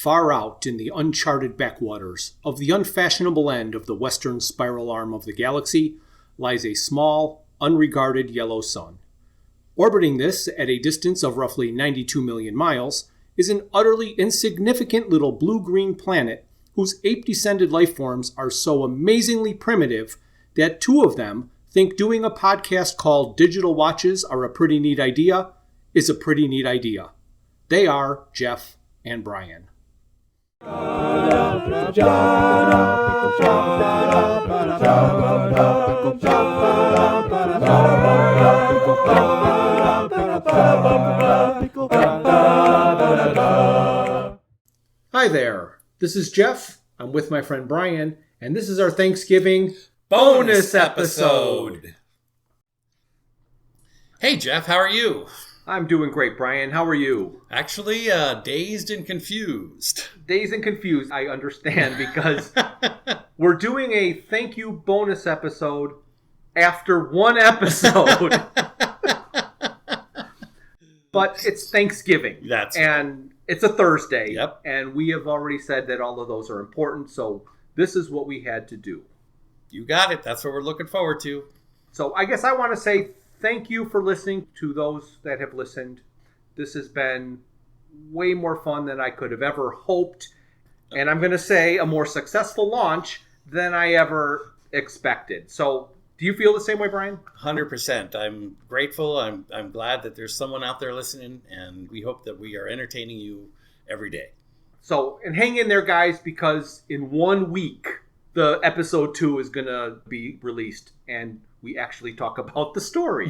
Far out in the uncharted backwaters of the unfashionable end of the western spiral arm of the galaxy lies a small, unregarded yellow sun. Orbiting this at a distance of roughly 92 million miles is an utterly insignificant little blue-green planet whose ape-descended life forms are so amazingly primitive that two of them think doing a podcast called Digital Watches Are a Pretty Neat Idea is a pretty neat idea. They are Jeff and Bryan. Hi there, this is Jeff. I'm with my friend Bryan, and this is our Thanksgiving bonus episode. Hey Jeff, how are you? I'm doing great, Bryan. How are you? Actually, dazed and confused. Dazed and confused, I understand, because we're doing a thank you bonus episode after one episode. But it's Thanksgiving. And it's a Thursday. Yep. And we have already said that all of those are important, so this is what we had to do. You got it. That's what we're looking forward to. So I guess I want to say thank you for listening to those that have listened. This has been way more fun than I could have ever hoped. And I'm going to say a more successful launch than I ever expected. So do you feel the same way, Bryan? 100%. I'm grateful. I'm glad that there's someone out there listening, and we hope that we are entertaining you every day. So, and hang in there, guys, because in 1 week, the episode 2 is going to be released, and we actually talk about the story.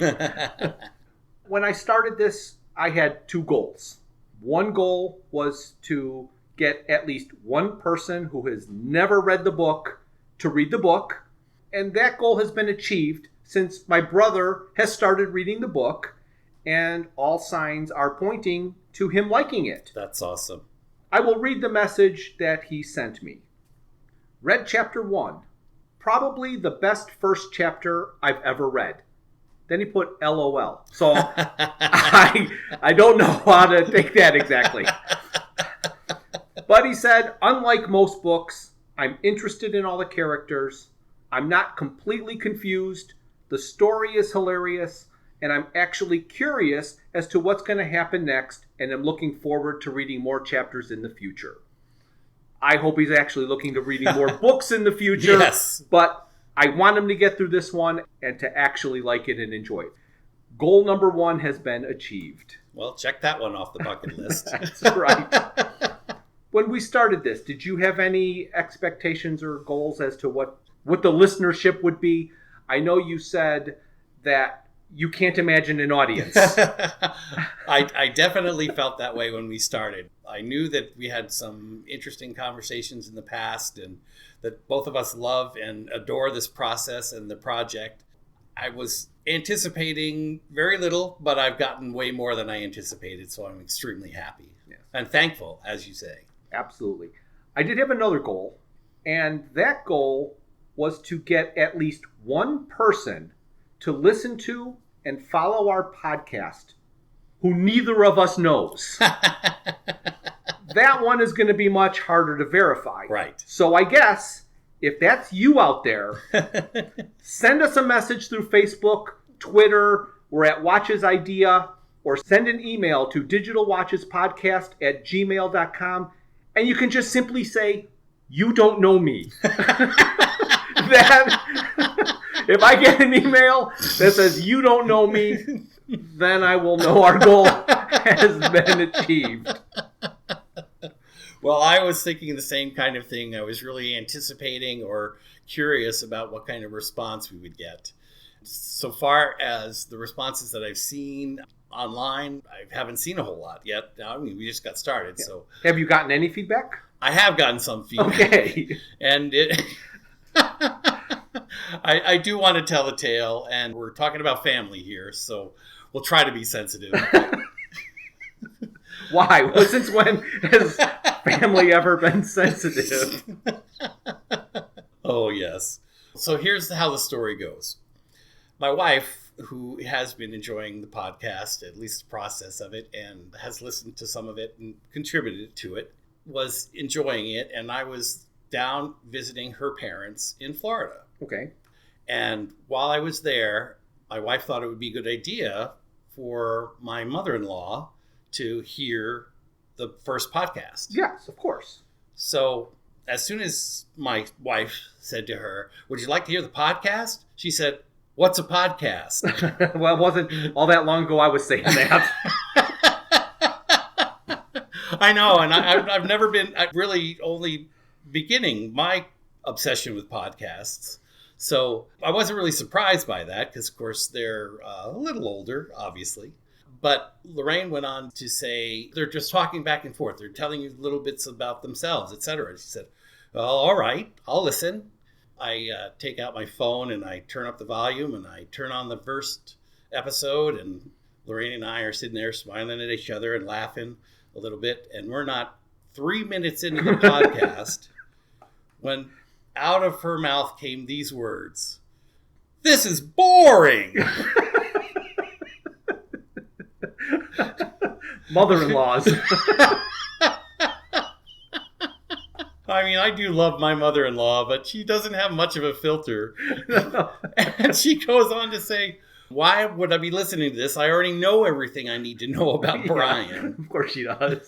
When I started this, I had 2 goals. One goal was to get at least one person who has never read the book to read the book. And that goal has been achieved since my brother has started reading the book, and all signs are pointing to him liking it. That's awesome. I will read the message that he sent me. Read chapter 1. Probably the best first chapter I've ever read. Then he put LOL. So I don't know how to take that exactly. But he said, unlike most books, I'm interested in all the characters. I'm not completely confused. The story is hilarious. And I'm actually curious as to what's going to happen next. And I'm looking forward to reading more chapters in the future. I hope he's actually looking to reading more books in the future. Yes. But I want him to get through this one and to actually like it and enjoy it. Goal number 1 has been achieved. Well, check that one off the bucket list. That's right. When we started this, did you have any expectations or goals as to what the listenership would be? I know you said that you can't imagine an audience. I definitely felt that way when we started. I knew that we had some interesting conversations in the past and that both of us love and adore this process and the project. I was anticipating very little, but I've gotten way more than I anticipated, so I'm extremely happy. Yes. And thankful, as you say. Absolutely. I did have another goal, and that goal was to get at least one person to listen to and follow our podcast who neither of us knows. That one is going to be much harder to verify. Right. So I guess if that's you out there, send us a message through Facebook, Twitter, we're at Watches Idea, or send an email to digitalwatchespodcast@gmail.com, and you can just simply say, you don't know me. That if I get an email that says you don't know me, then I will know our goal has been achieved. Well, I was thinking the same kind of thing. I was really anticipating or curious about what kind of response we would get. So far as the responses that I've seen online, I haven't seen a whole lot yet. I mean, we just got started. Yeah. So, have you gotten any feedback? I have gotten some feedback. Okay. And it I do want to tell the tale, and we're talking about family here, so we'll try to be sensitive. Why? Well, since when has family ever been sensitive? Oh, yes. So here's how the story goes. My wife, who has been enjoying the podcast, at least the process of it, and has listened to some of it and contributed to it, was enjoying it, and I was down visiting her parents in Florida. Okay. And while I was there, my wife thought it would be a good idea for my mother-in-law to hear the first podcast. Yes, of course. So as soon as my wife said to her, "Would you like to hear the podcast?" She said, "What's a podcast?" Well, it wasn't all that long ago I was saying that. I know, and I've never been, I'm really only beginning my obsession with podcasts. So I wasn't really surprised by that because, of course, they're a little older, obviously. But Lorraine went on to say they're just talking back and forth. They're telling you little bits about themselves, etc. She said, "Well, all right, I'll listen." I take out my phone and I turn up the volume and I turn on the first episode, and Lorraine and I are sitting there smiling at each other and laughing a little bit. And we're not 3 minutes into the podcast when out of her mouth came these words: "This is boring." Mother-in-laws. I mean, I do love my mother-in-law, but she doesn't have much of a filter. And she goes on to say, "Why would I be listening to this? I already know everything I need to know about Bryan." Of course she does.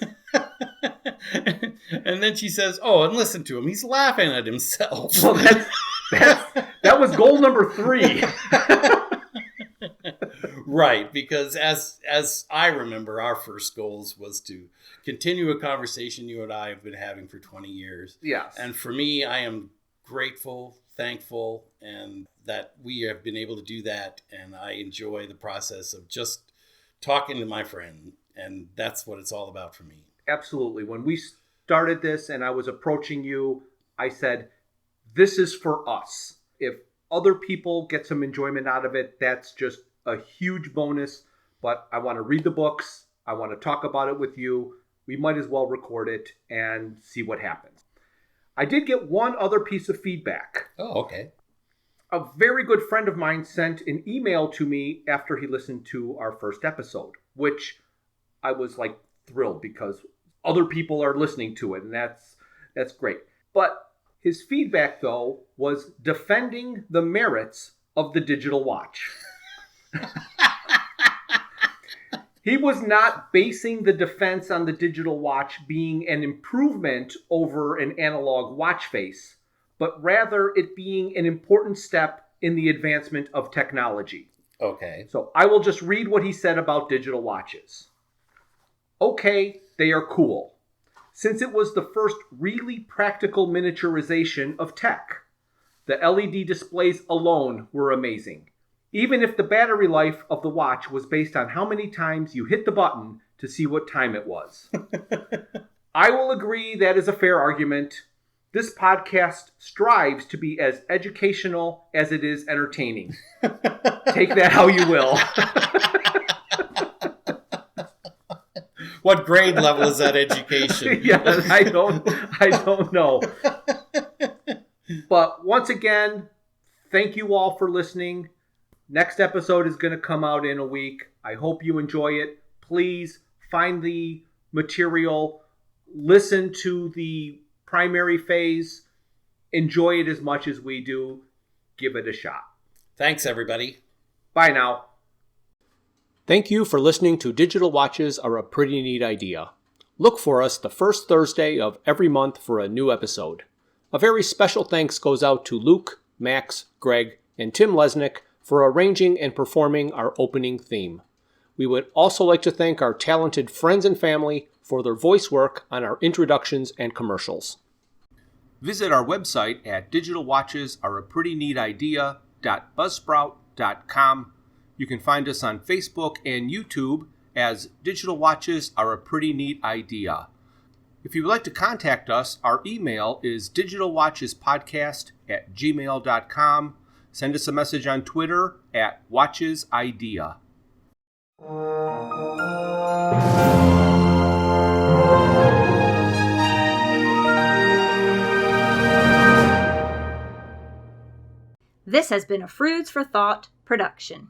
And then she says, "Oh, and listen to him. He's laughing at himself." Well, that was goal number 3. Right, because as I remember, our first goals was to continue a conversation you and I have been having for 20 years. Yes. And for me, I am grateful, thankful, and that we have been able to do that. And I enjoy the process of just talking to my friend. And that's what it's all about for me. Absolutely. When we started this and I was approaching you, I said, this is for us. If other people get some enjoyment out of it, that's just a huge bonus. But I want to read the books. I want to talk about it with you. We might as well record it and see what happens. I did get one other piece of feedback. Oh, okay. A very good friend of mine sent an email to me after he listened to our first episode, which I was like thrilled because other people are listening to it, and that's great. But his feedback, though, was defending the merits of the digital watch. He was not basing the defense on the digital watch being an improvement over an analog watch face, but rather it being an important step in the advancement of technology. Okay. So I will just read what he said about digital watches. Okay, they are cool, since it was the first really practical miniaturization of tech. The LED displays alone were amazing, even if the battery life of the watch was based on how many times you hit the button to see what time it was. I will agree that is a fair argument. This podcast strives to be as educational as it is entertaining. Take that how you will. What grade level is that education? Yes, I don't know. But once again, thank you all for listening. Next episode is going to come out in a week. I hope you enjoy it. Please find the material, listen to the primary phase, enjoy it as much as we do. Give it a shot. Thanks, everybody. Bye now. Thank you for listening to Digital Watches Are a Pretty Neat Idea. Look for us the first Thursday of every month for a new episode. A very special thanks goes out to Luke, Max, Greg, and Tim Lesnick for arranging and performing our opening theme. We would also like to thank our talented friends and family for their voice work on our introductions and commercials. Visit our website at digitalwatchesareaprettyneatidea.buzzsprout.com. You can find us on Facebook and YouTube as Digital Watches Are a Pretty Neat Idea. If you would like to contact us, our email is digitalwatchespodcast@gmail.com. Send us a message on Twitter at WatchesIdea. This has been a Fruits for Thought production.